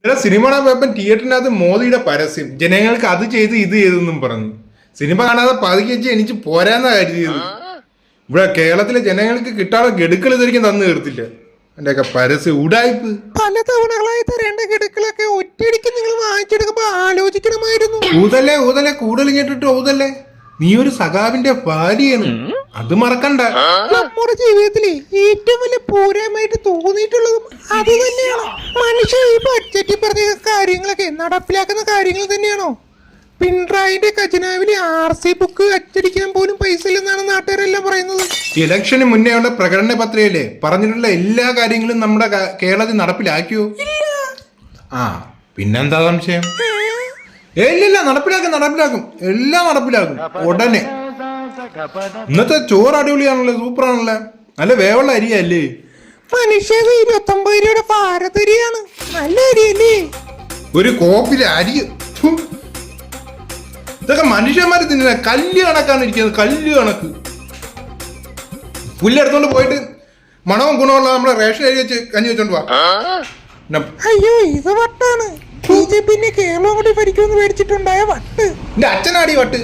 Cinema കാണാൻ പോയപ്പോ തിയേറ്ററിനകത്ത് മോദിയുടെ പരസ്യം, ജനങ്ങൾക്ക് അത് ചെയ്ത് ഇത് ചെയ്തെന്നും പറഞ്ഞു. സിനിമ കാണാതെ പതുക്കി വെച്ച് എനിക്ക് പോരാന്നാ കരുതിയത്. ഇവിടെ കേരളത്തിലെ ജനങ്ങൾക്ക് കിട്ടാതെ ഗഡുക്കൾ ഇതായിരിക്കും തന്നു തീർത്തില്ല. എന്റെയൊക്കെ പരസ്യം ഉടായ്പ്. പല തവണകളായി തരേണ്ട ഗഡുക്കളൊക്കെ ഒറ്റയടിക്ക് നിങ്ങൾ വാങ്ങിച്ചെടുക്കുമ്പോ ആലോചിക്കണമായിരുന്നു. ഊതല്ലേ കൂടുതൽ കേട്ടിട്ട് ഊതല്ലേ. നീ ഒരു സഖാവിന്റെ ഭാര്യയാണ്, അത് മറക്കണ്ട. നമ്മുടെ ജീവിതത്തിലെ ഏറ്റവും വലിയ പോരായ്മയായിട്ട് തോന്നിയിട്ടുള്ളതും അത് തന്നെയാണ്. മനുഷ്യ ഈ ബഡ്ജറ്റിൽ പറഞ്ഞ കാര്യങ്ങളൊക്കെ നടപ്പിലാക്കുന്ന കാര്യങ്ങൾ തന്നെയാണോ? പിണറായിന്റെ ഖജനാവിലെ RC ബുക്ക് അച്ചടിക്കാൻ പോലും പൈസ ഇല്ലെന്നാണ് നാട്ടുകാരെല്ലാം പറയുന്നത്. ഇലക്ഷന് മുന്നേ ഉള്ള പ്രകടന പത്രികയിലെ പറഞ്ഞിട്ടുള്ള എല്ലാ കാര്യങ്ങളും നമ്മുടെ കേരളത്തിൽ നടപ്പിലാക്കിയോ? ആ പിന്നെന്താ സംശയം? ഇല്ല, നടപ്പിലാക്കും, എല്ലാം നടപ്പിലാക്കും ഉടനെ. ഇന്നത്തെ ചോറ് അടിപൊളിയാണല്ലോ, സൂപ്പറാണല്ലോ, നല്ല വേവുള്ള അരിയല്ലേ. മനുഷ്യ 29 രൂപയുടെ ഭാരതരിയാണ്, നല്ല അരിയല്ലേ. ഒരു കോപ്പിലെ അരി. ഇതൊക്കെ മനുഷ്യന്മാര് തിന്നുന്ന കല്ല് കണക്കാണ് ഇരിക്കുന്നത്, കല്ല് കണക്ക്. പുല്ലെടുത്തോണ്ട് പോയിട്ട് മണവും ഗുണമുള്ള നമ്മുടെ റേഷൻ അരി വെച്ച് കഞ്ഞി വെച്ചോണ്ട് പോവാ. അയ്യോ, ഇത് വട്ടാണ്. BJP കേരളം കൂടി ഭരിക്കുമെന്ന് മേടിച്ചിട്ടുണ്ടായ വട്ട്. എന്റെ അച്ഛനാടി വട്ട്.